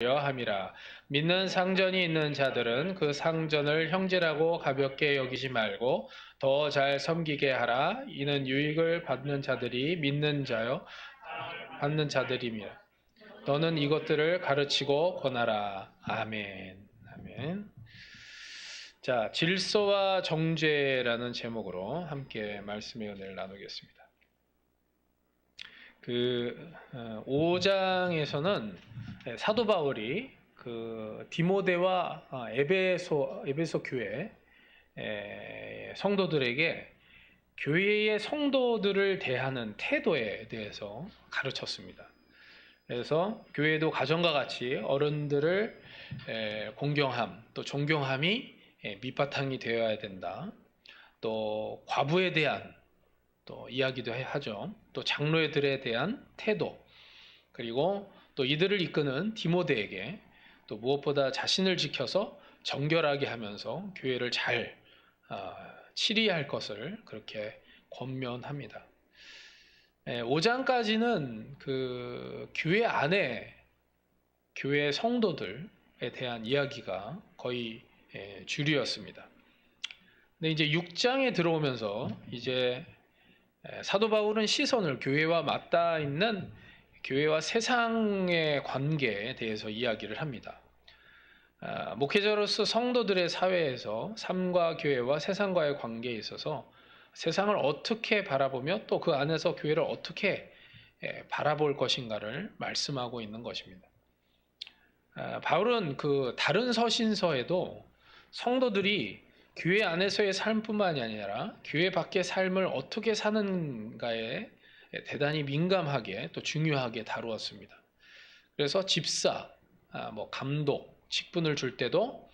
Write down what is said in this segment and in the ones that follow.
함이라. 믿는 상전이 있는 자들은 그 상전을 형제라고 가볍게 여기지 말고 더 잘 섬기게 하라. 이는 유익을 받는 자들이 받는 자들임이라. 너는 이것들을 가르치고 권하라. 아멘. 아멘. 자, 질서와 정죄라는 제목으로 함께 말씀의 은혜를 나누겠습니다. 5장에서는 사도 바울이 디모데와 에베소 교회 성도들에게 교회의 성도들을 대하는 태도에 대해서 가르쳤습니다. 그래서 교회도 가정과 같이 어른들을 공경함, 또 존경함이 밑바탕이 되어야 된다. 또 과부에 대한 또 이야기도 하죠. 또 장로들에 대한 태도, 그리고 또 이들을 이끄는 디모데에게 또 무엇보다 자신을 지켜서 정결하게 하면서 교회를 잘 치리할 것을 그렇게 권면합니다. 5장까지는 그 교회 안에 교회 성도들에 대한 이야기가 거의 주류였습니다. 근데 이제 6장에 들어오면서 이제 사도 바울은 시선을 교회와 맞닿아 있는 교회와 세상의 관계에 대해서 이야기를 합니다. 목회자로서 성도들의 사회에서 삶과 교회와 세상과의 관계에 있어서 세상을 어떻게 바라보며 또 그 안에서 교회를 어떻게 바라볼 것인가를 말씀하고 있는 것입니다. 바울은 그 다른 서신서에도 성도들이 교회 안에서의 삶뿐만이 아니라 교회 밖의 삶을 어떻게 사는가에 대단히 민감하게 또 중요하게 다루었습니다. 그래서 집사, 감독, 직분을 줄 때도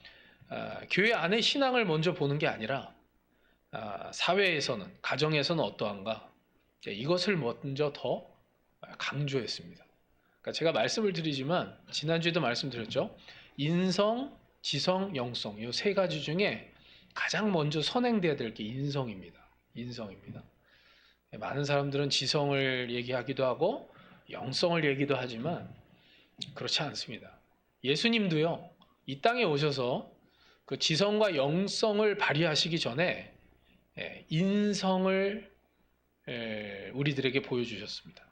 교회 안의 신앙을 먼저 보는 게 아니라 사회에서는, 가정에서는 어떠한가, 이것을 먼저 더 강조했습니다. 그러니까 제가 말씀을 드리지만 지난주에도 말씀드렸죠. 인성, 지성, 영성 이 세 가지 중에 가장 먼저 선행돼야 될 게 인성입니다. 인성입니다. 많은 사람들은 지성을 얘기하기도 하고 영성을 얘기도 하지만 그렇지 않습니다. 예수님도요, 이 땅에 오셔서 그 지성과 영성을 발휘하시기 전에 인성을 우리들에게 보여주셨습니다.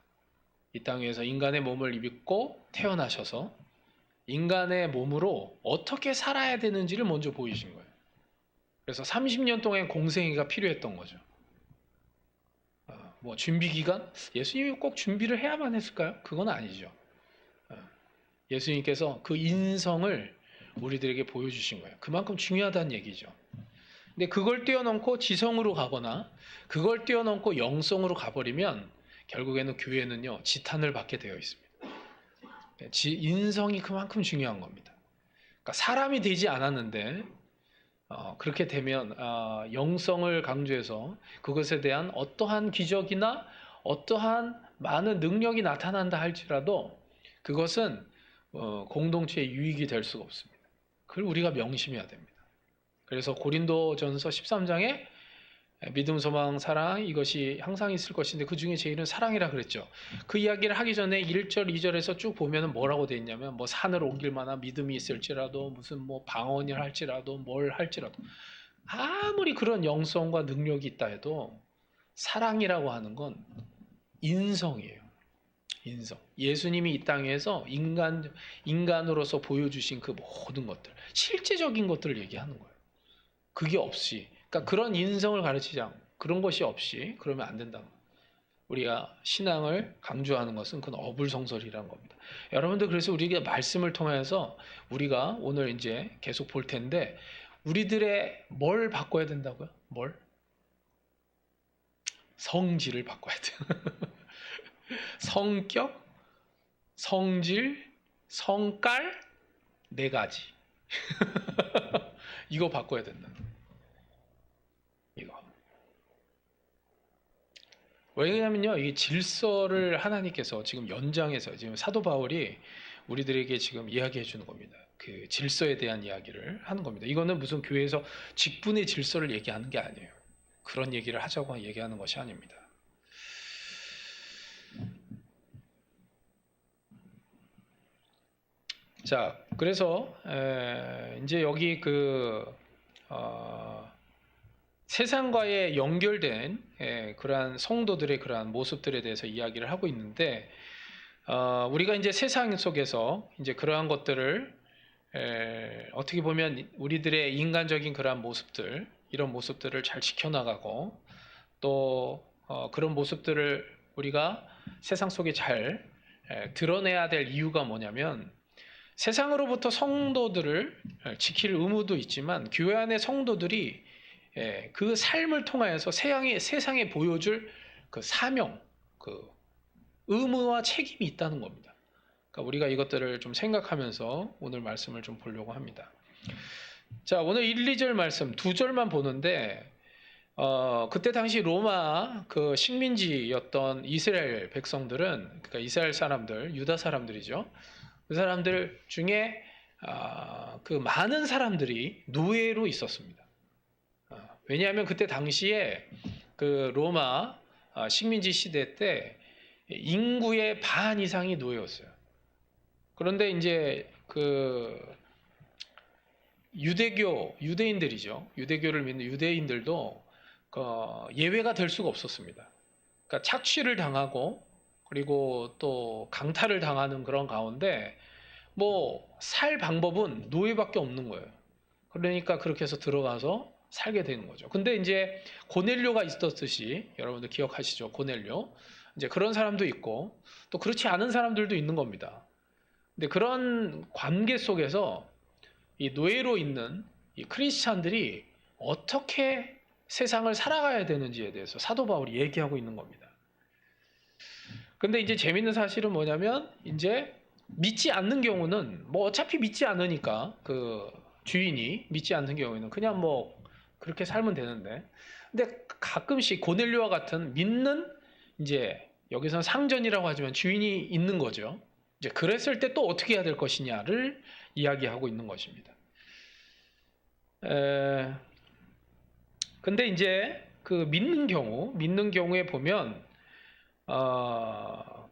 이 땅에서 인간의 몸을 입고 태어나셔서 인간의 몸으로 어떻게 살아야 되는지를 먼저 보이신 거예요. 그래서 30년 동안 공생애가 필요했던 거죠. 준비 기간? 예수님이 꼭 준비를 해야만 했을까요? 그건 아니죠. 예수님께서 그 인성을 우리들에게 보여주신 거예요. 그만큼 중요하다는 얘기죠. 근데 그걸 뛰어넘고 지성으로 가거나 그걸 뛰어넘고 영성으로 가버리면 결국에는 교회는요, 지탄을 받게 되어 있습니다. 인성이 그만큼 중요한 겁니다. 그러니까 사람이 되지 않았는데 그렇게 되면 영성을 강조해서 그것에 대한 어떠한 기적이나 어떠한 많은 능력이 나타난다 할지라도 그것은 공동체의 유익이 될 수가 없습니다. 그걸 우리가 명심해야 됩니다. 그래서 고린도전서 13장에 믿음, 소망, 사랑 이것이 항상 있을 것인데 그 중에 제일은 사랑이라 그랬죠. 그 이야기를 하기 전에 1절, 2절에서 쭉 보면 뭐라고 되어 있냐면 산을 옮길 만한 믿음이 있을지라도 무슨 방언을 할지라도 뭘 할지라도 아무리 그런 영성과 능력이 있다 해도 사랑이라고 하는 건 인성이에요. 인성. 예수님이 이 땅에서 인간으로서 보여주신 그 모든 것들, 실제적인 것들을 얘기하는 거예요. 그게 없이, 그러니까 그런 인성을 가르치지 않고 그런 것이 없이 그러면 안 된다. 우리가 신앙을 강조하는 것은 그건 어불성설이라는 겁니다. 여러분들 그래서 우리가 말씀을 통해서 우리가 오늘 이제 계속 볼 텐데 우리들의 뭘 바꿔야 된다고요? 뭘? 성질을 바꿔야 돼요. 성격, 성질, 성깔 네 가지. 이거 바꿔야 된다. 이거. 왜냐면요, 이 질서를 하나님께서 지금 연장해서 지금 사도 바울이 우리들에게 지금 이야기해 주는 겁니다. 그 질서에 대한 이야기를 하는 겁니다. 이거는 무슨 교회에서 직분의 질서를 얘기하는 게 아니에요. 그런 얘기를 하자고 얘기하는 것이 아닙니다. 자, 그래서 이제 여기 세상과의 연결된 그러한 성도들의 그러한 모습들에 대해서 이야기를 하고 있는데, 우리가 이제 세상 속에서 이제 그러한 것들을 어떻게 보면 우리들의 인간적인 그러한 모습들, 이런 모습들을 잘 지켜나가고 또 그런 모습들을 우리가 세상 속에 잘 드러내야 될 이유가 뭐냐면, 세상으로부터 성도들을 지킬 의무도 있지만 교회 안의 성도들이 그 삶을 통하여서 세상에 보여줄 그 사명, 그 의무와 책임이 있다는 겁니다. 그러니까 우리가 이것들을 좀 생각하면서 오늘 말씀을 좀 보려고 합니다. 자, 오늘 1, 2절 말씀 2절만 보는데, 그때 당시 로마 그 식민지였던 이스라엘 백성들은, 그러니까 이스라엘 사람들, 유다 사람들이죠. 그 사람들 중에 그 많은 사람들이 노예로 있었습니다. 왜냐하면 그때 당시에 그 로마 식민지 시대 때 인구의 반 이상이 노예였어요. 그런데 이제 그 유대인들이죠. 유대교를 믿는 유대인들도 예외가 될 수가 없었습니다. 그러니까 착취를 당하고 그리고 또 강탈을 당하는 그런 가운데 뭐 살 방법은 노예밖에 없는 거예요. 그러니까 그렇게 해서 들어가서 살게 되는 거죠. 근데 이제 고넬료가 있었듯이, 여러분들 기억하시죠? 고넬료. 이제 그런 사람도 있고 또 그렇지 않은 사람들도 있는 겁니다. 근데 그런 관계 속에서 이 노예로 있는 이 크리스찬들이 어떻게 세상을 살아가야 되는지에 대해서 사도 바울이 얘기하고 있는 겁니다. 근데 이제 재밌는 사실은 뭐냐면, 이제 믿지 않는 경우는 뭐 어차피 믿지 않으니까, 그 주인이 믿지 않는 경우에는 그냥 뭐 그렇게 살면 되는데, 근데 가끔씩 고넬료와 같은 믿는, 이제 여기서는 상전이라고 하지만 주인이 있는 거죠. 이제 그랬을 때 또 어떻게 해야 될 것이냐를 이야기하고 있는 것입니다. 근데 이제 그 믿는 경우에 보면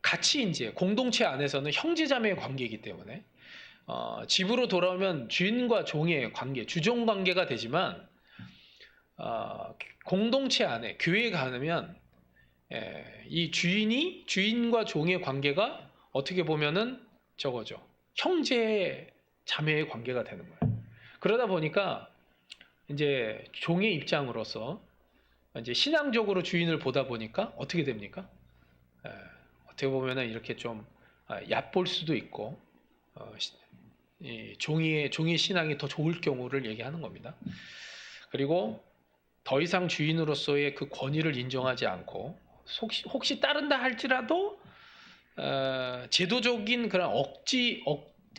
같이 이제 공동체 안에서는 형제자매의 관계이기 때문에 집으로 돌아오면 주인과 종의 관계, 주종 관계가 되지만 공동체 안에 교회에 가면 이 주인과 종의 관계가 어떻게 보면은 저거죠. 형제 자매의 관계가 되는 거예요. 그러다 보니까 이제 종의 입장으로서 이제 신앙적으로 주인을 보다 보니까 어떻게 됩니까? 어떻게 보면은 이렇게 좀 얕볼 수도 있고, 이 종의 신앙이 더 좋을 경우를 얘기하는 겁니다. 그리고 더 이상 주인으로서의 그 권위를 인정하지 않고 혹시 따른다 할지라도 제도적인 그런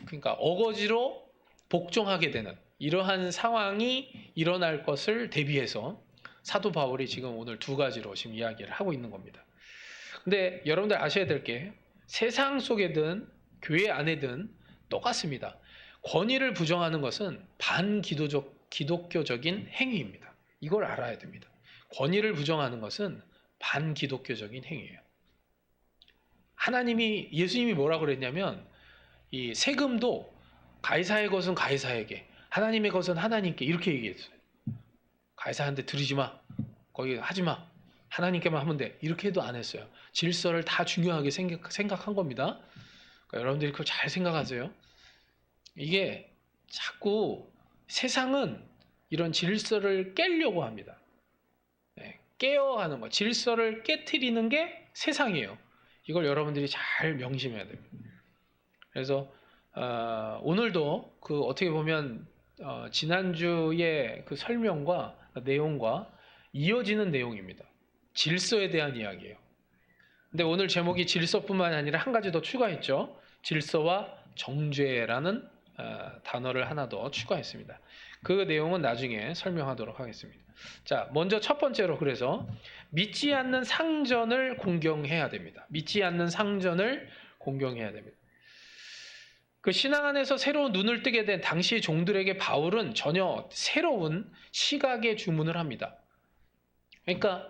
그러니까 어거지로 복종하게 되는 이러한 상황이 일어날 것을 대비해서 사도 바울이 지금 오늘 두 가지로 지금 이야기를 하고 있는 겁니다. 근데 여러분들 아셔야 될 게, 세상 속에든 교회 안에든 똑같습니다. 권위를 부정하는 것은 기독교적인 행위입니다. 이걸 알아야 됩니다. 권위를 부정하는 것은 반기독교적인 행위예요. 예수님이 뭐라고 그랬냐면, 이 세금도 가이사의 것은 가이사에게, 하나님의 것은 하나님께, 이렇게 얘기했어요. 가이사한테 드리지 마, 거기 하지 마, 하나님께만 하면 돼, 이렇게 해도 안 했어요. 질서를 다 중요하게 생각한 겁니다. 그러니까 여러분들이 그걸 잘 생각하세요. 이게 자꾸 세상은 이런 질서를 깨려고 합니다. 깨어가는 거, 질서를 깨트리는 게 세상이에요. 이걸 여러분들이 잘 명심해야 됩니다. 그래서 오늘도 그 어떻게 보면 지난주의 그 설명과 내용과 이어지는 내용입니다. 질서에 대한 이야기예요. 근데 오늘 제목이 질서뿐만 아니라 한 가지 더 추가했죠. 질서와 정죄라는 단어를 하나 더 추가했습니다. 그 내용은 나중에 설명하도록 하겠습니다. 자, 먼저 첫 번째로, 그래서 믿지 않는 상전을 공경해야 됩니다. 믿지 않는 상전을 공경해야 됩니다. 그 신앙 안에서 새로운 눈을 뜨게 된 당시 종들에게 바울은 전혀 새로운 시각의 주문을 합니다. 그러니까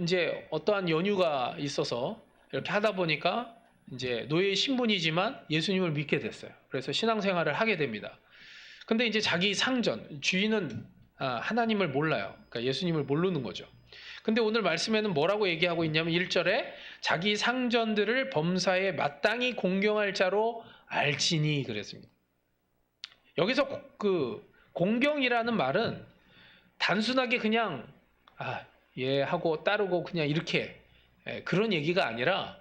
이제 어떠한 연유가 있어서 이렇게 하다 보니까 이제 노예의 신분이지만 예수님을 믿게 됐어요. 그래서 신앙생활을 하게 됩니다. 근데 이제 자기 상전, 주인은 하나님을 몰라요. 그러니까 예수님을 모르는 거죠. 근데 오늘 말씀에는 뭐라고 얘기하고 있냐면 1절에 자기 상전들을 범사에 마땅히 공경할 자로 알지니 그랬습니다. 여기서 그 공경이라는 말은 단순하게 그냥 예 하고 따르고 그냥 이렇게 그런 얘기가 아니라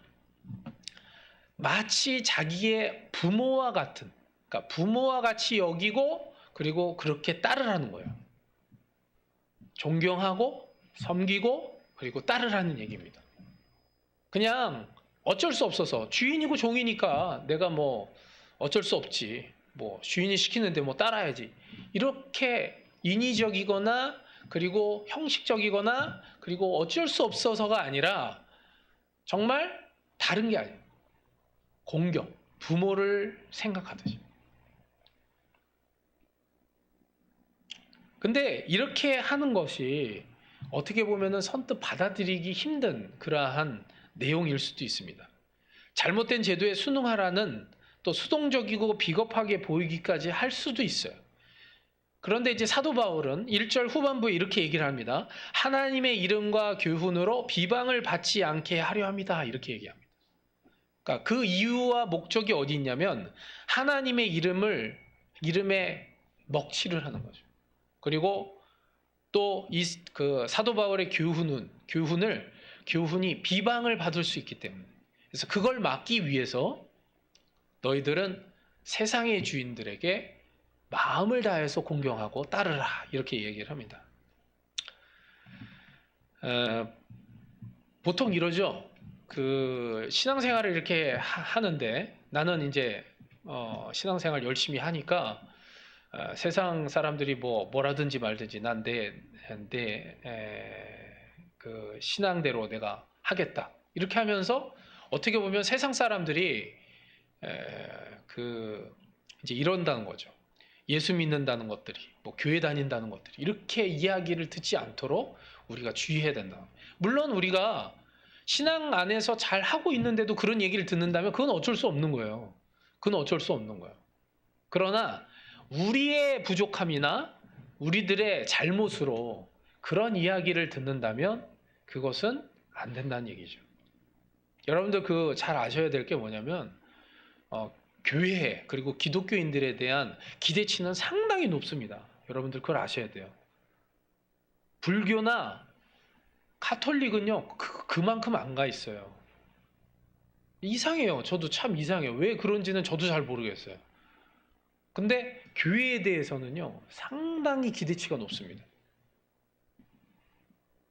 마치 자기의 부모와 같은, 그러니까 부모와 같이 여기고 그리고 그렇게 따르라는 거예요. 존경하고 섬기고 그리고 따르라는 얘기입니다. 그냥 어쩔 수 없어서 주인이고 종이니까 내가 뭐 어쩔 수 없지, 뭐 주인이 시키는데 뭐 따라야지, 이렇게 인위적이거나 그리고 형식적이거나 그리고 어쩔 수 없어서가 아니라 정말 다른 게 아니에요. 공경, 부모를 생각하듯이. 근데 이렇게 하는 것이 어떻게 보면은 선뜻 받아들이기 힘든 그러한 내용일 수도 있습니다. 잘못된 제도에 순응하라는, 또 수동적이고 비겁하게 보이기까지 할 수도 있어요. 그런데 이제 사도 바울은 1절 후반부에 이렇게 얘기를 합니다. 하나님의 이름과 교훈으로 비방을 받지 않게 하려 합니다. 이렇게 얘기합니다. 그러니까 그 이유와 목적이 어디 있냐면 하나님의 이름에 먹칠을 하는 거죠. 그리고 또 그 사도 바울의 교훈이 비방을 받을 수 있기 때문에, 그래서 그걸 막기 위해서 너희들은 세상의 주인들에게 마음을 다해서 공경하고 따르라, 이렇게 얘기를 합니다. 보통 이러죠. 그 신앙생활을 이렇게 하는데 나는 이제 신앙생활 열심히 하니까 세상 사람들이 뭐라든지 말든지 난 그 신앙대로 내가 하겠다, 이렇게 하면서 어떻게 보면 세상 사람들이 그 이제 이런다는 거죠. 예수 믿는다는 것들이, 뭐 교회 다닌다는 것들이 이렇게 이야기를 듣지 않도록 우리가 주의해야 된다. 물론 우리가 신앙 안에서 잘 하고 있는데도 그런 얘기를 듣는다면 그건 어쩔 수 없는 거예요. 그건 어쩔 수 없는 거예요. 그러나 우리의 부족함이나 우리들의 잘못으로 그런 이야기를 듣는다면 그것은 안 된다는 얘기죠. 여러분들 그 잘 아셔야 될 게 뭐냐면 교회 그리고 기독교인들에 대한 기대치는 상당히 높습니다. 여러분들 그걸 아셔야 돼요. 불교나 가톨릭은요 그만큼 안 가 있어요. 이상해요. 저도 참 이상해요. 왜 그런지는 저도 잘 모르겠어요. 근데 교회에 대해서는요 상당히 기대치가 높습니다.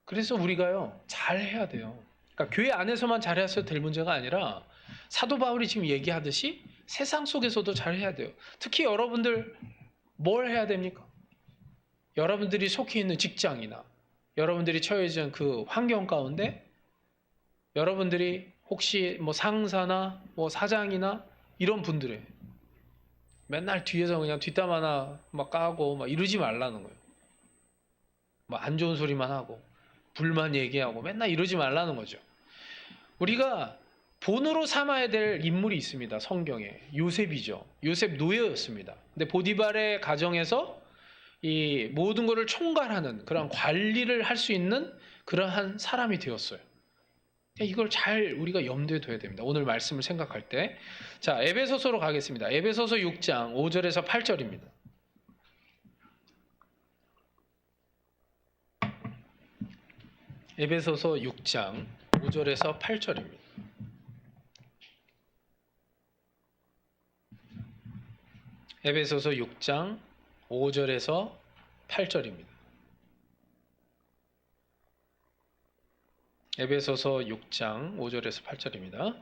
그래서 우리가요 잘해야 돼요. 그러니까 교회 안에서만 잘해서 될 문제가 아니라 사도 바울이 지금 얘기하듯이 세상 속에서도 잘해야 돼요. 특히 여러분들 뭘 해야 됩니까? 여러분들이 속해 있는 직장이나 여러분들이 처해진 그 환경 가운데 여러분들이 혹시 뭐 상사나 뭐 사장이나 이런 분들의 맨날 뒤에서 그냥 뒷담 하나 막 까고 막 이러지 말라는 거예요. 뭐 안 좋은 소리만 하고 불만 얘기하고 맨날 이러지 말라는 거죠. 우리가 본으로 삼아야 될 인물이 있습니다. 성경에 요셉이죠. 요셉 노예였습니다. 근데 보디발의 가정에서 이 모든 것을 총괄하는 그런 관리를 할 수 있는 그러한 사람이 되었어요. 이걸 잘 우리가 염두에 둬야 됩니다. 오늘 말씀을 생각할 때. 자, 에베소서로 가겠습니다. 에베소서 6장 5절에서 8절입니다. 에베소서 6장 5절에서 8절입니다. 에베소서 6장 5절에서 8절입니다. 에베소서 6장 5절에서 8절입니다.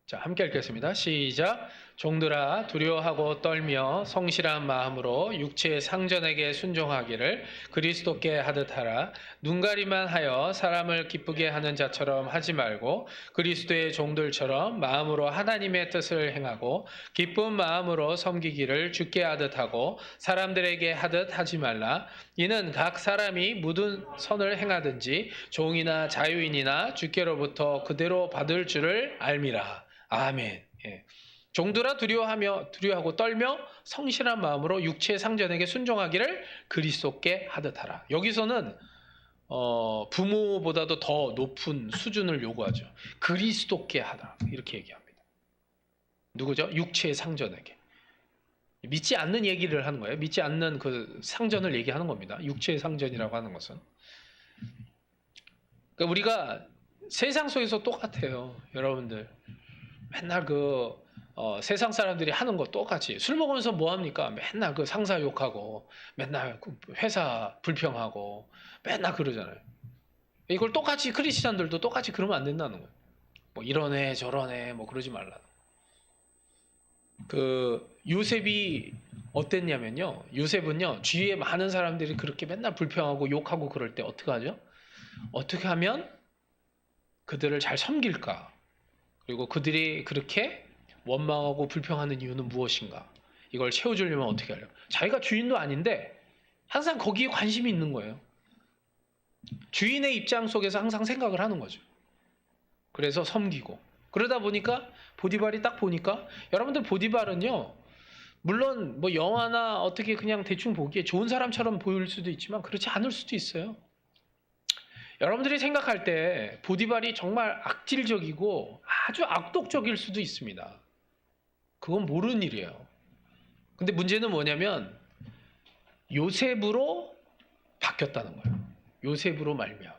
자, 함께 읽겠습니다. 시작. 종들아 두려워하고 떨며 성실한 마음으로 육체의 상전에게 순종하기를 그리스도께 하듯 하라. 눈가리만 하여 사람을 기쁘게 하는 자처럼 하지 말고 그리스도의 종들처럼 마음으로 하나님의 뜻을 행하고 기쁜 마음으로 섬기기를 주께 하듯 하고 사람들에게 하듯 하지 말라. 이는 각 사람이 무슨 선을 행하든지 종이나 자유인이나 주께로부터 그대로 받을 줄을 알미라. 아멘. 예. 종들아 두려워하고 떨며 성실한 마음으로 육체의 상전에게 순종하기를 그리스도께 하듯 하라. 여기서는 부모보다도 더 높은 수준을 요구하죠. 그리스도께 하라 이렇게 얘기합니다. 누구죠? 육체의 상전에게. 믿지 않는 얘기를 하는 거예요. 믿지 않는 그 상전을 얘기하는 겁니다. 육체의 상전이라고 하는 것은. 그러니까 우리가 세상 속에서 똑같아요. 여러분들 맨날 세상 사람들이 하는 거 똑같이 술 먹으면서 뭐 합니까? 맨날 그 상사 욕하고 맨날 회사 불평하고 맨날 그러잖아요. 이걸 똑같이 크리스찬들도 똑같이 그러면 안 된다는 거예요. 뭐 이러네 저러네 뭐 그러지 말라는. 요셉이 어땠냐면요. 요셉은요. 주위에 많은 사람들이 그렇게 맨날 불평하고 욕하고 그럴 때 어떻게 하죠? 어떻게 하면 그들을 잘 섬길까? 그리고 그들이 그렇게 원망하고 불평하는 이유는 무엇인가? 이걸 채워주려면 어떻게 하려고? 자기가 주인도 아닌데 항상 거기에 관심이 있는 거예요. 주인의 입장 속에서 항상 생각을 하는 거죠. 그래서 섬기고. 그러다 보니까 보디발이 딱 보니까 여러분들 보디발은요. 물론 뭐 영화나 어떻게 그냥 대충 보기에 좋은 사람처럼 보일 수도 있지만 그렇지 않을 수도 있어요. 여러분들이 생각할 때 보디발이 정말 악질적이고 아주 악독적일 수도 있습니다. 그건 모르는 일이에요. 근데 문제는 뭐냐면 요셉으로 바뀌었다는 거예요. 요셉으로 말미암아.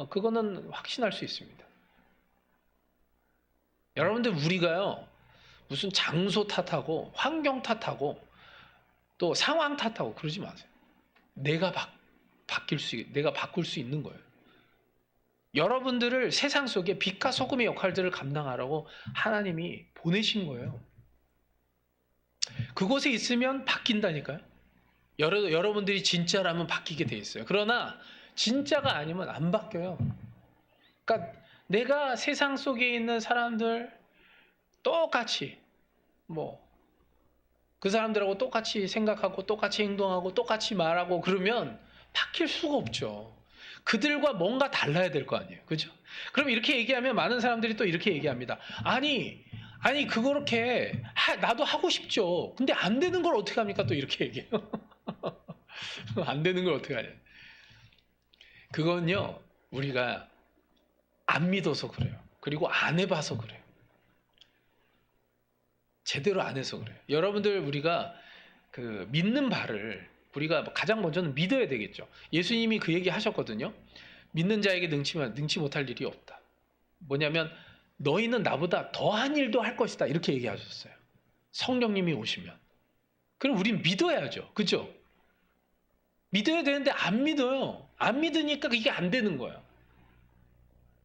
그거는 확신할 수 있습니다. 여러분들 우리가요. 무슨 장소 탓하고 환경 탓하고 또 상황 탓하고 그러지 마세요. 내가 바꿀 수 있는 거예요. 여러분들을 세상 속에 빛과 소금의 역할들을 감당하라고 하나님이 보내신 거예요. 그곳에 있으면 바뀐다니까요. 여러분들이 진짜라면 바뀌게 돼 있어요. 그러나 진짜가 아니면 안 바뀌어요. 그러니까 내가 세상 속에 있는 사람들 똑같이 그 사람들하고 똑같이 생각하고 똑같이 행동하고 똑같이 말하고 그러면 바뀔 수가 없죠. 그들과 뭔가 달라야 될 거 아니에요. 그죠? 그럼 이렇게 얘기하면 많은 사람들이 또 이렇게 얘기합니다. 아니 그렇게 나도 하고 싶죠. 근데 안 되는 걸 어떻게 합니까? 또 이렇게 얘기해요. 안 되는 걸 어떻게 하냐. 그건요. 우리가 안 믿어서 그래요. 그리고 안 해봐서 그래요. 제대로 안 해서 그래요. 여러분들 우리가 믿는 바를 우리가 가장 먼저는 믿어야 되겠죠. 예수님이 그 얘기 하셨거든요. 믿는 자에게 능치 못할 일이 없다. 뭐냐면 너희는 나보다 더한 일도 할 것이다. 이렇게 얘기하셨어요. 성령님이 오시면. 그럼 우린 믿어야죠. 그죠? 믿어야 되는데 안 믿어요. 안 믿으니까 이게 안 되는 거예요.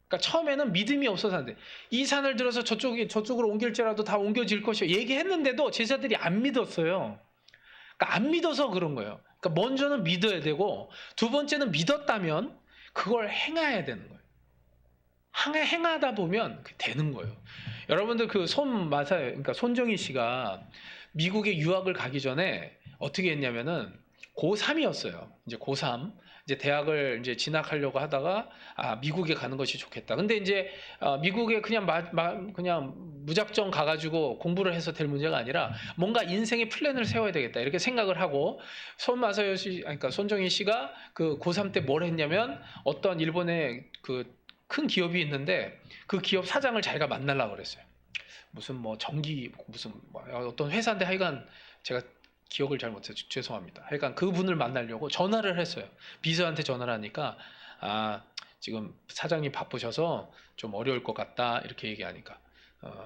그러니까 처음에는 믿음이 없어서 안 돼. 이 산을 들어서 저쪽으로 옮길지라도 다 옮겨질 것이요. 얘기했는데도 제자들이 안 믿었어요. 그러니까 안 믿어서 그런 거예요. 그러니까 먼저는 믿어야 되고 두 번째는 믿었다면 그걸 행해야 되는 거예요. 행하다 보면 되는 거예요. 여러분들 그러니까 손정희 씨가 미국에 유학을 가기 전에 어떻게 했냐면은 고3이었어요. 이제 고3. 이제 대학을 이제 진학하려고 하다가 미국에 가는 것이 좋겠다. 근데 이제 미국에 그냥 그냥 무작정 가가지고 공부를 해서 될 문제가 아니라 뭔가 인생의 플랜을 세워야 되겠다 이렇게 생각을 하고 그러니까 손정희 씨가 그 고3 때 뭘 했냐면 어떤 일본의 그 큰 기업이 있는데 그 기업 사장을 자기가 만나려고 그랬어요. 무슨 어떤 회사인데 하여간 제가 기억을 잘 못해서 죄송합니다. 하여간 그분을 만나려고 전화를 했어요. 비서한테 전화를 하니까 지금 사장님 바쁘셔서 좀 어려울 것 같다 이렇게 얘기하니까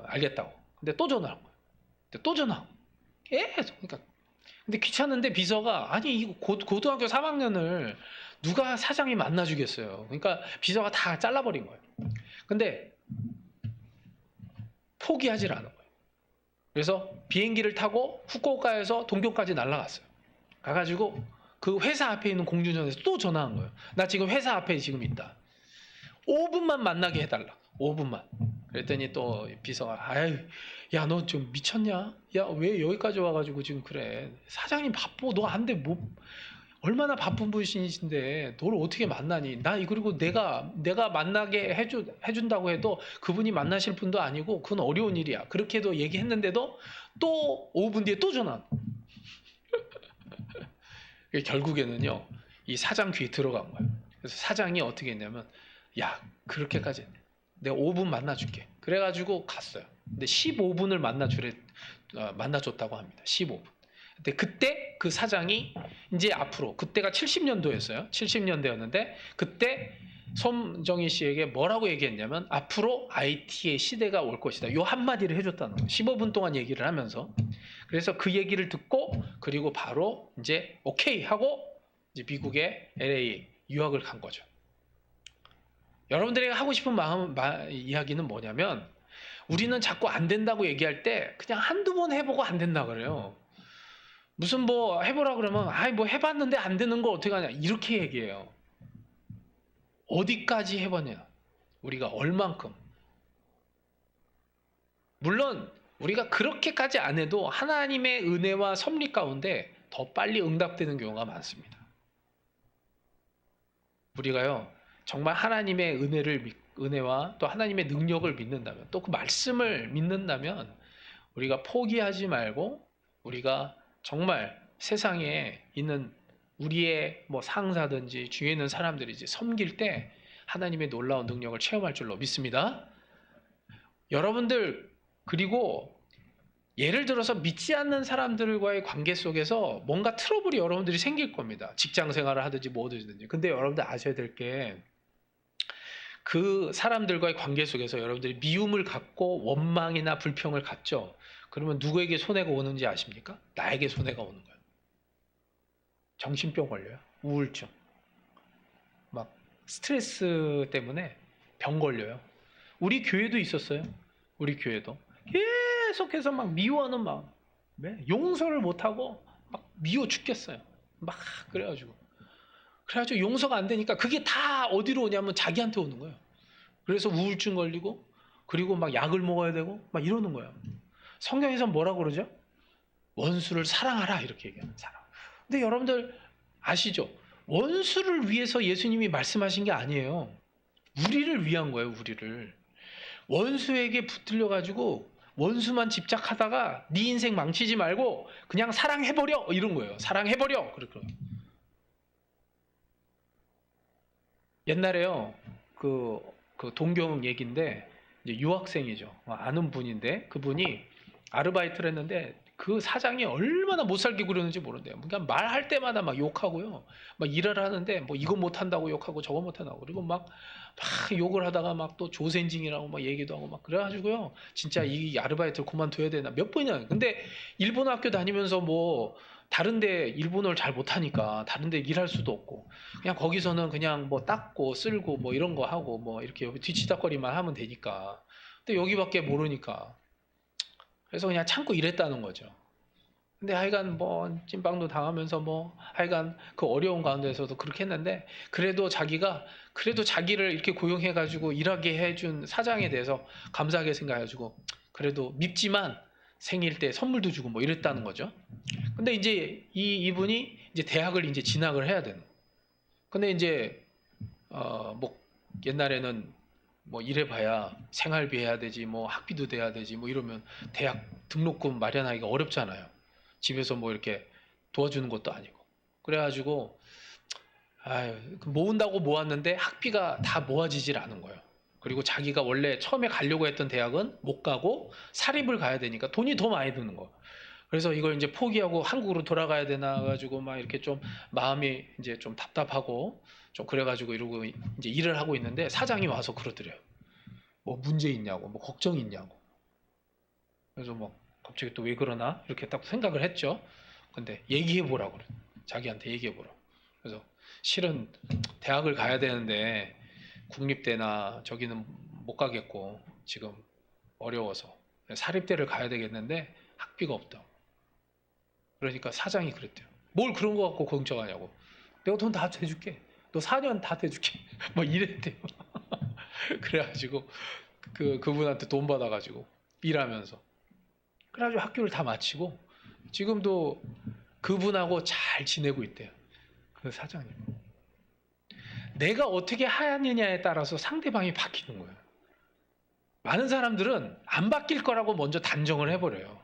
알겠다고. 근데 또 전화한 거예요. 근데 또 전화하고 계속. 그러니까 근데 귀찮은데 비서가 이거 고등학교 3학년을 누가 사장이 만나주겠어요. 그러니까 비서가 다 잘라버린 거예요. 근데 포기하질 않은 거예요. 그래서 비행기를 타고 후쿠오카에서 동경까지 날아갔어요. 가가지고 그 회사 앞에 있는 공주전에서 또 전화한 거예요. 나 지금 회사 앞에 지금 있다. 5분만 만나게 해달라. 5분만. 그랬더니 또 비서가 아유, 야, 너 좀 미쳤냐? 야, 왜 여기까지 와가지고 지금 그래? 사장님 바빠. 너 안 돼. 뭐 얼마나 바쁜 분이신데 너를 어떻게 만나니? 그리고 내가 만나게 해준다고 해도 그분이 만나실 분도 아니고 그건 어려운 일이야. 그렇게도 얘기했는데도 또 5분 뒤에 또 전화. 결국에는요, 이 사장 귀에 들어간 거예요. 그래서 사장이 어떻게 했냐면, 야, 그렇게까지 내가 5분 만나줄게. 그래가지고 갔어요. 근데 15분을 만나줬다고 합니다. 15분. 근데 그때 그 사장이 이제 앞으로, 그때가 70년도였어요. 70년대였는데, 그때 손정희 씨에게 뭐라고 얘기했냐면, 앞으로 IT의 시대가 올 것이다. 요 한마디를 해줬다는 거예요. 15분 동안 얘기를 하면서. 그래서 그 얘기를 듣고, 그리고 바로 이제 오케이 하고, 이제 미국의 LA 유학을 간 거죠. 여러분들이 하고 싶은 이야기는 뭐냐면, 우리는 자꾸 안 된다고 얘기할 때 그냥 한두 번 해보고 안 된다 그래요. 무슨 뭐 해보라 그러면 아이 뭐 해봤는데 안 되는 거 어떻게 하냐 이렇게 얘기해요. 어디까지 해보냐, 우리가 얼만큼. 물론 우리가 그렇게까지 안 해도 하나님의 은혜와 섭리 가운데 더 빨리 응답되는 경우가 많습니다. 우리가요 정말 하나님의 은혜와 또 하나님의 능력을 믿는다면, 또 그 말씀을 믿는다면 우리가 포기하지 말고, 우리가 정말 세상에 있는 우리의 뭐 상사든지 주위에 있는 사람들이 이제 섬길 때 하나님의 놀라운 능력을 체험할 줄로 믿습니다. 여러분들, 그리고 예를 들어서 믿지 않는 사람들과의 관계 속에서 뭔가 트러블이 여러분들이 생길 겁니다. 직장 생활을 하든지 뭐든지. 근데 여러분들 아셔야 될 게, 그 사람들과의 관계 속에서 여러분들이 미움을 갖고 원망이나 불평을 갖죠. 그러면 누구에게 손해가 오는지 아십니까? 나에게 손해가 오는 거예요. 정신병 걸려요. 우울증. 막 스트레스 때문에 병 걸려요. 우리 교회도 있었어요. 우리 교회도. 계속해서 막 미워하는 마음. 용서를 못하고 막 미워 죽겠어요. 막 그래가지고 용서가 안 되니까 그게 다 어디로 오냐면 자기한테 오는 거예요. 그래서 우울증 걸리고, 그리고 막 약을 먹어야 되고 막 이러는 거예요. 성경에서 뭐라고 그러죠? 원수를 사랑하라 이렇게 얘기하는 사람. 근데 여러분들 아시죠? 원수를 위해서 예수님이 말씀하신 게 아니에요. 우리를 위한 거예요. 우리를. 원수에게 붙들려 가지고 원수만 집착하다가 네 인생 망치지 말고 그냥 사랑해버려 이런 거예요. 사랑해버려. 그렇게. 옛날에요 그 동경 얘기인데, 이제 유학생이죠. 아는 분인데 그분이 아르바이트를 했는데 그 사장이 얼마나 못 살게 구렸는지 모른대요. 그러니까 말할 때마다 막 욕하고요. 막 일을 하는데 뭐 이거 못 한다고 욕하고 저거 못 한다고, 그리고 막 욕을 하다가 막 또 조센징이라고 막 얘기도 하고 막 그래가지고요. 진짜 이 아르바이트를 그만둬야 되나 몇 번이나. 근데 일본 학교 다니면서 뭐 다른데 일본어를 잘 못하니까 다른데 일할 수도 없고, 그냥 거기서는 그냥 뭐 닦고 쓸고 뭐 이런 거 하고 뭐 이렇게 뒤치다거리만 하면 되니까. 근데 여기밖에 모르니까 그래서 그냥 참고 일했다는 거죠. 근데 하여간 뭐 찐빵도 당하면서 뭐 하여간 그 어려운 가운데서도 그렇게 했는데, 그래도 자기를 이렇게 고용해가지고 일하게 해준 사장에 대해서 감사하게 생각해가지고 그래도 밉지만 생일 때 선물도 주고 뭐 이랬다는 거죠. 근데 이제 이분이 이제 대학을 이제 진학을 해야 되는. 근데 이제 뭐 옛날에는 뭐 이래봐야 생활비 해야 되지, 뭐 학비도 내야 되지, 뭐 이러면 대학 등록금 마련하기가 어렵잖아요. 집에서 뭐 이렇게 도와주는 것도 아니고. 그래가지고 모은다고 모았는데 학비가 다 모아지질 않은 거예요. 그리고 자기가 원래 처음에 가려고 했던 대학은 못 가고 사립을 가야 되니까 돈이 더 많이 드는 거예요. 그래서 이걸 이제 포기하고 한국으로 돌아가야 되나 가지고 막 이렇게 좀 마음이 이제 좀 답답하고 좀 그래가지고 이러고 이제 일을 하고 있는데, 사장이 와서 그러더래요. 뭐 문제 있냐고, 뭐 걱정 있냐고. 그래서 뭐 갑자기 또 왜 그러나 이렇게 딱 생각을 했죠. 근데 얘기해 보라고 그래. 자기한테 얘기해 보라고. 그래서 실은 대학을 가야 되는데 국립대나 저기는 못 가겠고 지금 어려워서 사립대를 가야 되겠는데 학비가 없다고. 그러니까 사장이 그랬대요. 뭘 그런 거 갖고 걱정하냐고. 내가 돈 다 대줄게. 너 4년 다 대줄게. 뭐 이랬대요. 그래가지고 그분한테 돈 받아가지고 일하면서. 그래가지고 학교를 다 마치고 지금도 그분하고 잘 지내고 있대요. 그 사장님. 내가 어떻게 하느냐에 따라서 상대방이 바뀌는 거예요. 많은 사람들은 안 바뀔 거라고 먼저 단정을 해버려요.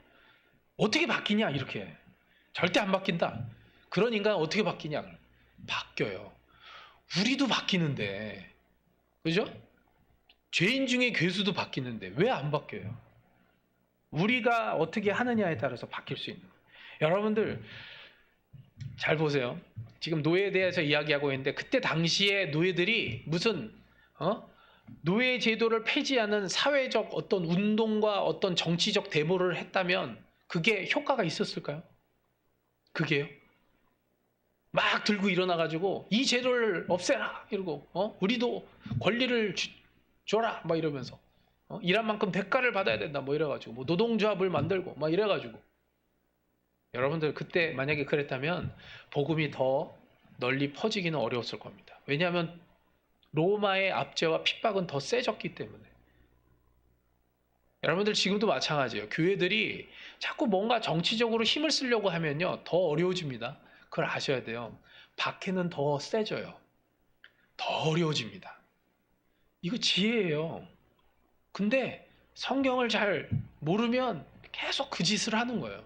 어떻게 바뀌냐 이렇게. 절대 안 바뀐다. 그런 인간은 어떻게 바뀌냐. 바뀌어요. 우리도 바뀌는데, 그죠? 죄인 중에 괴수도 바뀌는데 왜 안 바뀌어요? 우리가 어떻게 하느냐에 따라서 바뀔 수 있는 거예요. 여러분들 잘 보세요. 지금 노예에 대해서 이야기하고 있는데 그때 당시에 노예들이 무슨 노예 제도를 폐지하는 사회적 어떤 운동과 어떤 정치적 데모를 했다면 그게 효과가 있었을까요? 그게요? 막 들고 일어나가지고 이 제도를 없애라 이러고 우리도 권리를 줘라 막 이러면서 일한 만큼 대가를 받아야 된다 뭐 이래가지고 뭐 노동조합을 만들고 막 이래가지고 여러분들 그때 만약에 그랬다면 복음이 더 널리 퍼지기는 어려웠을 겁니다. 왜냐하면 로마의 압제와 핍박은 더 세졌기 때문에. 여러분들 지금도 마찬가지예요. 교회들이 자꾸 뭔가 정치적으로 힘을 쓰려고 하면요 더 어려워집니다. 그걸 아셔야 돼요. 박해는 더 세져요. 더 어려워집니다. 이거 지혜예요. 근데 성경을 잘 모르면 계속 그 짓을 하는 거예요.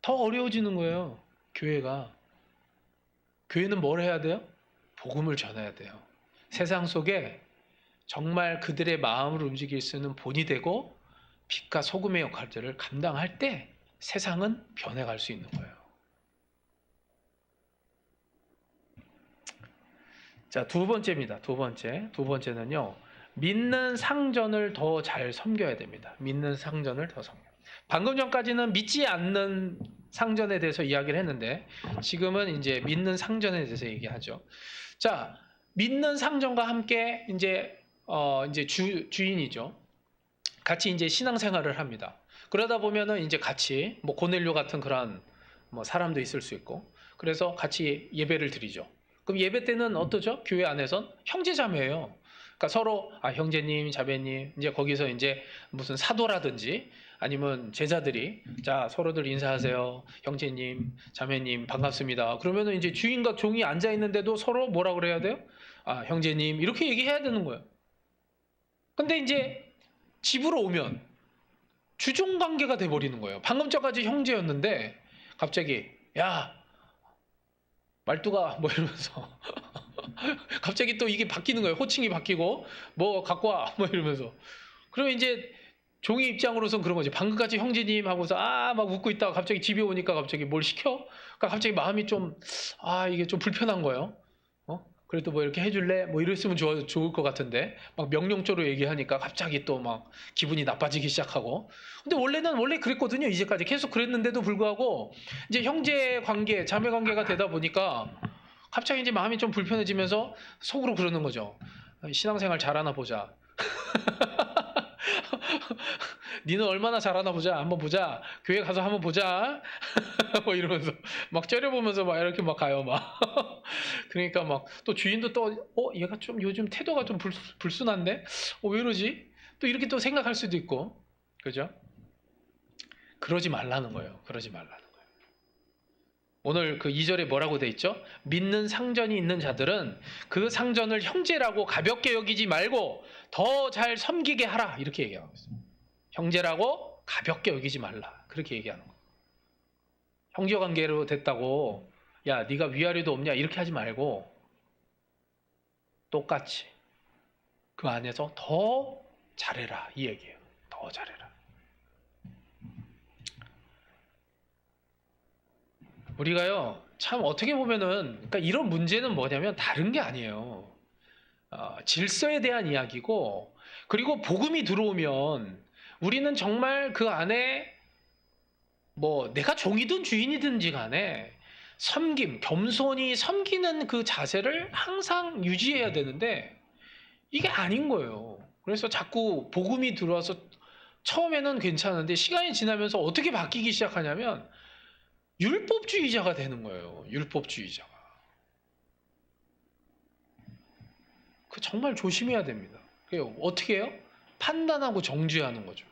더 어려워지는 거예요. 교회가. 교회는 뭘 해야 돼요? 복음을 전해야 돼요. 세상 속에 정말 그들의 마음을 움직일 수 있는 본이 되고 빛과 소금의 역할들을 감당할 때 세상은 변해갈 수 있는 거예요. 자, 두 번째입니다. 두 번째는요. 믿는 상전을 더 잘 섬겨야 됩니다. 믿는 상전을 더 섬겨. 방금 전까지는 믿지 않는 상전에 대해서 이야기를 했는데 지금은 이제 믿는 상전에 대해서 얘기하죠. 자, 믿는 상전과 함께 이제 주인이죠. 같이 이제 신앙생활을 합니다. 그러다 보면은 이제 같이 뭐 고넬료 같은 그런 뭐 사람도 있을 수 있고 그래서 같이 예배를 드리죠. 그럼 예배 때는 어떠죠? 교회 안에선 형제자매예요. 그러니까 서로 형제님, 자매님 이제 거기서 이제 무슨 사도라든지 아니면 제자들이 자 서로들 인사하세요. 형제님, 자매님 반갑습니다. 그러면은 이제 주인과 종이 앉아 있는데도 서로 뭐라 그래야 돼요? 형제님 이렇게 얘기해야 되는 거예요. 근데 이제 집으로 오면 주종 관계가 돼 버리는 거예요. 방금 전까지 형제였는데 갑자기 야 말투가 뭐 이러면서 갑자기 또 이게 바뀌는 거예요. 호칭이 바뀌고 뭐 갖고 와 뭐 이러면서 그러면 이제 종의 입장으로선 그런 거지. 방금까지 형제님 하고서 막 웃고 있다가 갑자기 집에 오니까 갑자기 뭘 시켜? 그러니까 갑자기 마음이 좀 이게 좀 불편한 거예요. 그래도 뭐 이렇게 해줄래? 뭐 이랬으면 좋을 것 같은데 막 명령조로 얘기하니까 갑자기 또 막 기분이 나빠지기 시작하고. 근데 원래 그랬거든요. 이제까지 계속 그랬는데도 불구하고 이제 형제 관계, 자매 관계가 되다 보니까 갑자기 이제 마음이 좀 불편해지면서 속으로 그러는 거죠. 신앙생활 잘하나 보자. 니는 얼마나 잘하나 보자. 한번 보자. 교회 가서 한번 보자. 뭐 이러면서 막 째려보면서 막 이렇게 막 가요 막. 그러니까 막 또 주인도 또 얘가 좀 요즘 태도가 좀 불순한데 왜 이러지? 또 이렇게 또 생각할 수도 있고 그죠? 그러지 말라는 거예요. 그러지 말라는 거예요. 오늘 그 2절에 뭐라고 돼 있죠? 믿는 상전이 있는 자들은 그 상전을 형제라고 가볍게 여기지 말고 더 잘 섬기게 하라 이렇게 얘기하고 있어요. 형제라고 가볍게 여기지 말라 그렇게 얘기하는 거예요. 형제관계로 됐다고 야 네가 위아래도 없냐 이렇게 하지 말고 똑같이 그 안에서 더 잘해라 이 얘기예요. 더 잘해라. 우리가요 참 어떻게 보면은 그러니까 이런 문제는 뭐냐면 다른 게 아니에요. 질서에 대한 이야기고 그리고 복음이 들어오면 우리는 정말 그 안에 뭐 내가 종이든 주인이든지 간에 섬김, 겸손히 섬기는 그 자세를 항상 유지해야 되는데 이게 아닌 거예요. 그래서 자꾸 복음이 들어와서 처음에는 괜찮은데 시간이 지나면서 어떻게 바뀌기 시작하냐면 율법주의자가 되는 거예요. 율법주의자가. 그 정말 조심해야 됩니다. 어떻게 해요? 판단하고 정죄하는 거죠.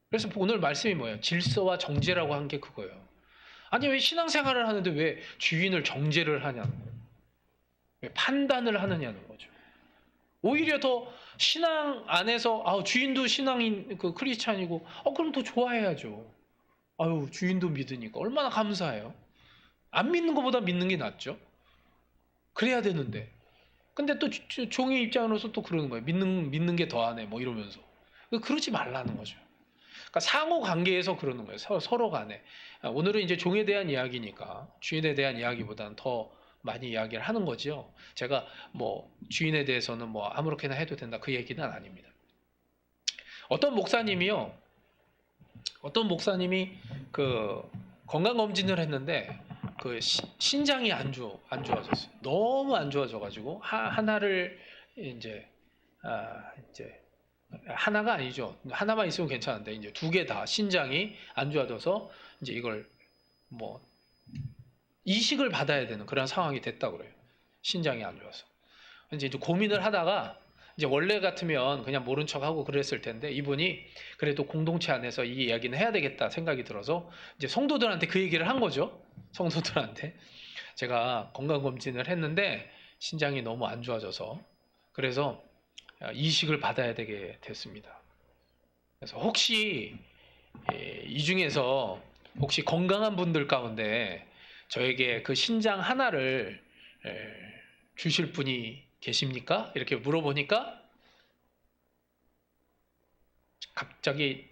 그래서 오늘 말씀이 뭐예요? 질서와 정죄라고 한 게 그거예요. 아니 왜 신앙생활을 하는데 왜 주인을 정죄를 하냐는 거예요. 왜 판단을 하느냐는 거죠. 오히려 더 신앙 안에서 주인도 신앙인 그 크리스찬이고 그럼 더 좋아해야죠. 아유 주인도 믿으니까 얼마나 감사해요. 안 믿는 것보다 믿는 게 낫죠. 그래야 되는데. 근데 또 종의 입장으로서 또 그러는 거예요. 믿는 게 더하네 뭐 이러면서. 그러지 말라는 거죠. 그러니까 상호 관계에서 그러는 거예요. 서로 간에. 오늘은 이제 종에 대한 이야기니까 주인에 대한 이야기보다는 더 많이 이야기를 하는 거죠. 제가 뭐 주인에 대해서는 뭐 아무렇게나 해도 된다 그 얘기는 아닙니다. 어떤 목사님이 그 건강 검진을 했는데 그 신장이 안 좋아졌어요. 너무 안 좋아져가지고 하나를 이제 하나가 아니죠. 하나만 있으면 괜찮은데 이제 두 개 다 신장이 안 좋아져서 이제 이걸 뭐 이식을 받아야 되는 그런 상황이 됐다 그래요. 신장이 안 좋아서. 이제 고민을 하다가 이제 원래 같으면 그냥 모른 척하고 그랬을 텐데 이분이 그래도 공동체 안에서 이 이야기는 해야 되겠다 생각이 들어서 이제 성도들한테 그 얘기를 한 거죠. 성도들한테 제가 건강검진을 했는데 신장이 너무 안 좋아져서 그래서 이식을 받아야 되게 됐습니다. 그래서 혹시 이 중에서 혹시 건강한 분들 가운데 저에게 그 신장 하나를 주실 분이 계십니까? 이렇게 물어보니까 갑자기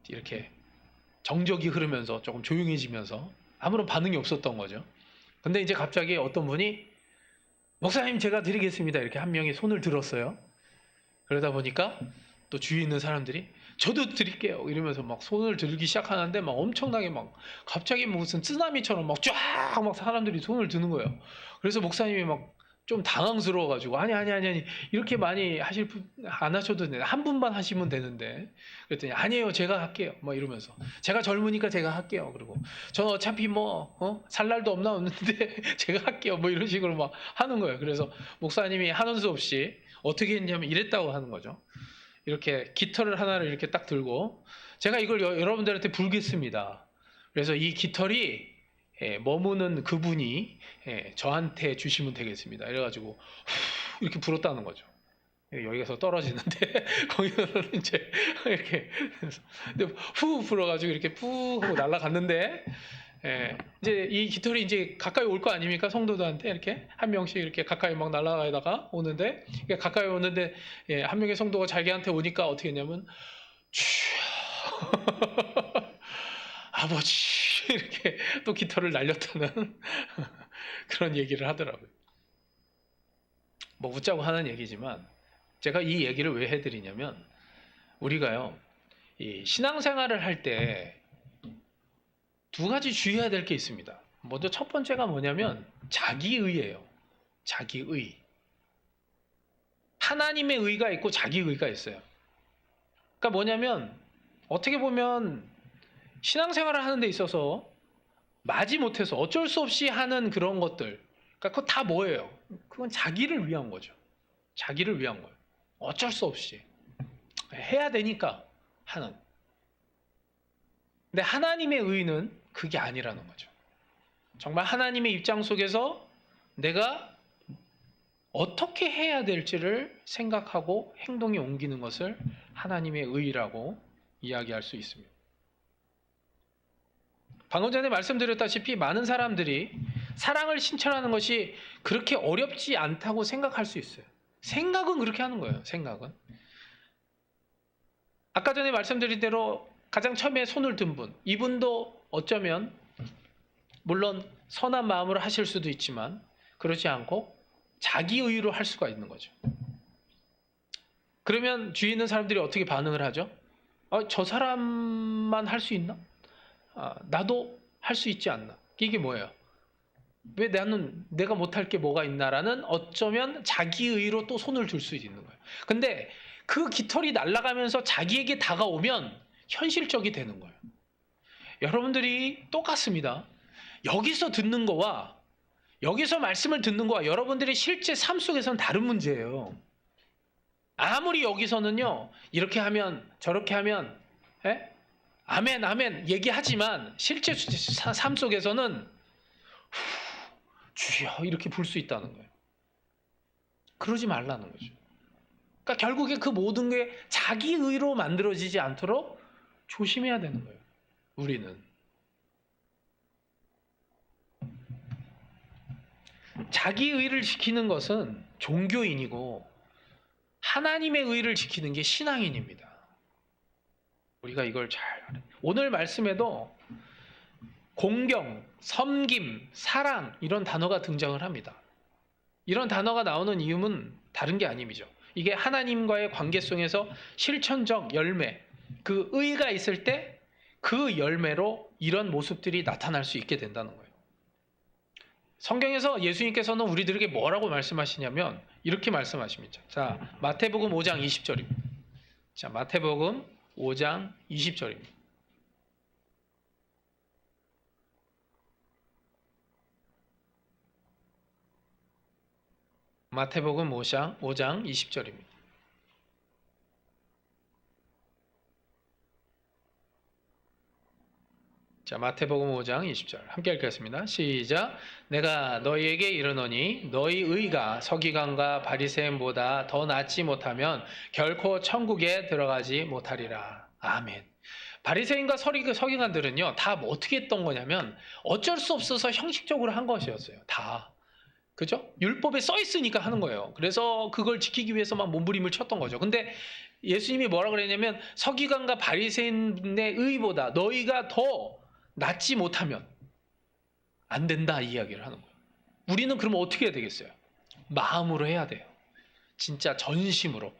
이렇게 정적이 흐르면서 조금 조용해지면서 아무런 반응이 없었던 거죠. 근데 이제 갑자기 어떤 분이 목사님 제가 드리겠습니다. 이렇게 한 명이 손을 들었어요. 그러다 보니까 또 주위에 있는 사람들이 저도 드릴게요. 이러면서 막 손을 들기 시작하는데 막 엄청나게 막 갑자기 무슨 쓰나미처럼 막 쫙 막 사람들이 손을 드는 거예요. 그래서 목사님이 막 좀 당황스러워가지고 아니 이렇게 많이 안 하셔도 돼. 한 분만 하시면 되는데 그랬더니 아니에요 제가 할게요 뭐 이러면서 제가 젊으니까 제가 할게요. 그리고 저는 어차피 뭐 살 날도 없는데 제가 할게요 뭐 이런 식으로 막 하는 거예요. 그래서 목사님이 하는 수 없이 어떻게 했냐면 이랬다고 하는 거죠. 이렇게 깃털을 하나를 이렇게 딱 들고 제가 이걸 여러분들한테 불겠습니다. 그래서 이 깃털이 머무는 그분이 저한테 주시면 되겠습니다. 이래가지고 이렇게 불었다는 거죠. 여기서 떨어지는데 거기서는 이제 이렇게 근데 후 불어가지고 이렇게 푹 하고 날아갔는데 이제 이 깃털이 이제 가까이 올 거 아닙니까? 성도들한테 이렇게 한 명씩 이렇게 가까이 막 날아가다가 오는데 가까이 오는데 한 명의 성도가 자기한테 오니까 어떻게 했냐면 아버지 이렇게 또 깃털을 날렸다는 그런 얘기를 하더라고요. 뭐 웃자고 하는 얘기지만 제가 이 얘기를 왜 해드리냐면 우리가요 이 신앙생활을 할 때 두 가지 주의해야 될 게 있습니다. 먼저 첫 번째가 뭐냐면 자기의예요. 자기의. 하나님의 의가 있고 자기의가 있어요. 그러니까 뭐냐면 어떻게 보면 신앙생활을 하는 데 있어서 마지못해서 어쩔 수 없이 하는 그런 것들 그러니까 그거 다 뭐예요? 그건 자기를 위한 거죠. 자기를 위한 거예요. 어쩔 수 없이 해야 되니까 하는. 근데 하나님의 의는 그게 아니라는 거죠. 정말 하나님의 입장 속에서 내가 어떻게 해야 될지를 생각하고 행동에 옮기는 것을 하나님의 의라고 이야기할 수 있습니다. 방금 전에 말씀드렸다시피 많은 사람들이 사랑을 실천하는 것이 그렇게 어렵지 않다고 생각할 수 있어요. 생각은 그렇게 하는 거예요. 생각은. 아까 전에 말씀드린 대로 가장 처음에 손을 든 분, 이분도 어쩌면 물론 선한 마음으로 하실 수도 있지만 그렇지 않고 자기 의로 할 수가 있는 거죠. 그러면 주위에 있는 사람들이 어떻게 반응을 하죠? 저 사람만 할 수 있나? 나도 할 수 있지 않나? 이게 뭐예요? 왜 내가 못할 게 뭐가 있나라는 어쩌면 자기 의로 또 손을 들 수 있는 거예요. 근데 그 깃털이 날아가면서 자기에게 다가오면 현실적이 되는 거예요. 여러분들이 똑같습니다. 여기서 듣는 거와 여기서 말씀을 듣는 거와 여러분들이 실제 삶 속에서는 다른 문제예요. 아무리 여기서는요, 이렇게 하면 저렇게 하면 아멘 아멘 얘기하지만 실제 삶 속에서는 주여 이렇게 부를 수 있다는 거예요. 그러지 말라는 거죠. 그러니까 결국에 그 모든 게 자기 의로 만들어지지 않도록 조심해야 되는 거예요. 우리는 자기 의를 지키는 것은 종교인이고 하나님의 의를 지키는 게 신앙인입니다. 우리가 이걸 잘 알아요. 오늘 말씀에도 공경, 섬김, 사랑 이런 단어가 등장을 합니다. 이런 단어가 나오는 이유는 다른 게 아님이죠. 이게 하나님과의 관계성에서 실천적 열매, 그 의가 있을 때 그 열매로 이런 모습들이 나타날 수 있게 된다는 거예요. 성경에서 예수님께서는 우리들에게 뭐라고 말씀하시냐면 이렇게 말씀하십니다. 자, 마태복음 5장 20절입니다. 자, 마태복음 5장 20절입니다. 마태복음 5장 20절입니다. 자, 마태복음 5장 20절 함께 읽겠습니다. 시작. 내가 너희에게 이르노니 너희 의가 서기관과 바리새인보다 더 낫지 못하면 결코 천국에 들어가지 못하리라. 아멘. 바리새인과 서기관들은요, 다 어떻게 했던 거냐면 어쩔 수 없어서 형식적으로 한 것이었어요. 다. 그죠? 율법에 써 있으니까 하는 거예요. 그래서 그걸 지키기 위해서 막 몸부림을 쳤던 거죠. 근데 예수님이 뭐라 그랬냐면 서기관과 바리새인의 의보다 너희가 더 낫지 못하면 안 된다 이 이야기를 하는 거예요. 우리는 그러면 어떻게 해야 되겠어요? 마음으로 해야 돼요. 진짜 전심으로.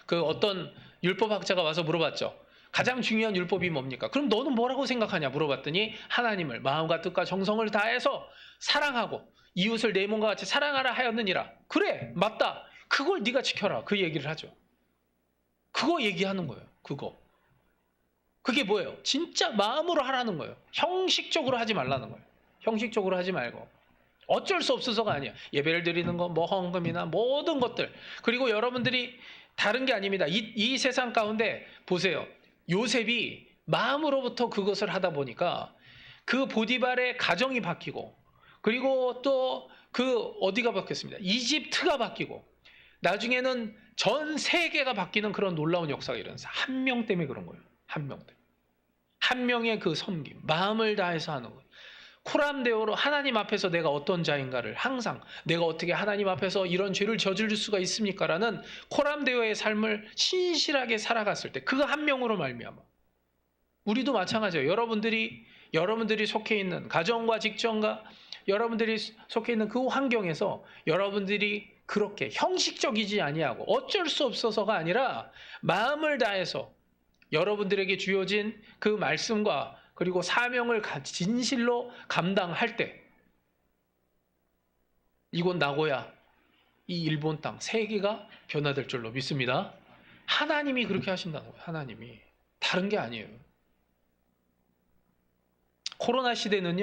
그 어떤 율법학자가 와서 물어봤죠. 가장 중요한 율법이 뭡니까? 그럼 너는 뭐라고 생각하냐 물어봤더니 하나님을 마음과 뜻과 정성을 다해서 사랑하고 이웃을 내 몸과 같이 사랑하라 하였느니라. 그래, 맞다. 그걸 네가 지켜라. 그 얘기를 하죠. 그거 얘기하는 거예요. 그거. 그게 뭐예요? 진짜 마음으로 하라는 거예요. 형식적으로 하지 말라는 거예요. 형식적으로 하지 말고. 어쩔 수 없어서가 아니야. 예배를 드리는 거, 뭐 헌금이나 모든 것들. 그리고 여러분들이 다른 게 아닙니다. 이 세상 가운데 보세요. 요셉이 마음으로부터 그것을 하다 보니까 그 보디발의 가정이 바뀌고 그리고 또 그 어디가 바뀌었습니다. 이집트가 바뀌고 나중에는 전 세계가 바뀌는 그런 놀라운 역사가 일어났어요. 한 명 때문에 그런 거예요. 한 명 때문에. 한 명의 그 섬김, 마음을 다해서 하는 거예요. 코람데오로 하나님 앞에서 내가 어떤 자인가를 항상 내가 어떻게 하나님 앞에서 이런 죄를 저지를 수가 있습니까? 라는 코람데오의 삶을 신실하게 살아갔을 때 그 한 명으로 말미암아 우리도 마찬가지예요. 여러분들이 속해 있는 가정과 직장과 여러분들이 속해 있는 그 환경에서 여러분들이 그렇게 형식적이지 아니하고 어쩔 수 없어서가 아니라 마음을 다해서 여러분들에게 주어진 그 말씀과 그리고 사명을 진실로 감당할 때 이곳 나고야 이 일본 땅 세계가 변화될 줄로 믿습니다. 하나님이 그렇게 하신다는 거예요. 하나님이. 다른 게 아니에요. 코로나 시대는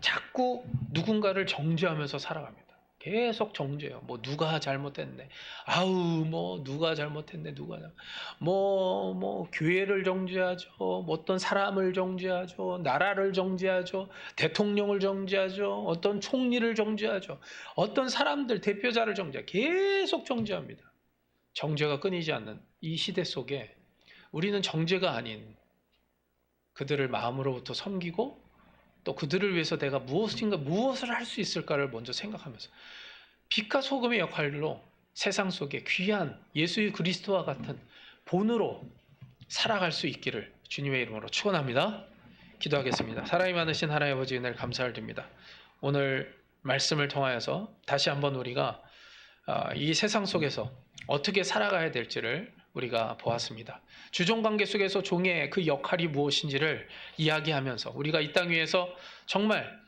자꾸 누군가를 정죄하면서 살아갑니다. 계속 정죄해요. 뭐 누가 잘못했네. 아우 뭐 누가 잘못했네. 뭐 교회를 정죄하죠. 뭐 어떤 사람을 정죄하죠. 나라를 정죄하죠. 대통령을 정죄하죠. 어떤 총리를 정죄하죠. 어떤 사람들 대표자를 정죄하죠. 계속 정죄합니다. 정죄가 끊이지 않는 이 시대 속에 우리는 정죄가 아닌 그들을 마음으로부터 섬기고 또 그들을 위해서 내가 무엇을 할 수 있을까를 먼저 생각하면서 빛과 소금의 역할로 세상 속에 귀한 예수 그리스도와 같은 본으로 살아갈 수 있기를 주님의 이름으로 축원합니다. 기도하겠습니다. 사랑이 많으신 하나님 아버지 은혜를 감사를 드립니다. 오늘 말씀을 통하여서 다시 한번 우리가 이 세상 속에서 어떻게 살아가야 될지를 우리가 보았습니다. 주종관계 속에서 종의 그 역할이 무엇인지를 이야기하면서 우리가 이 땅 위에서 정말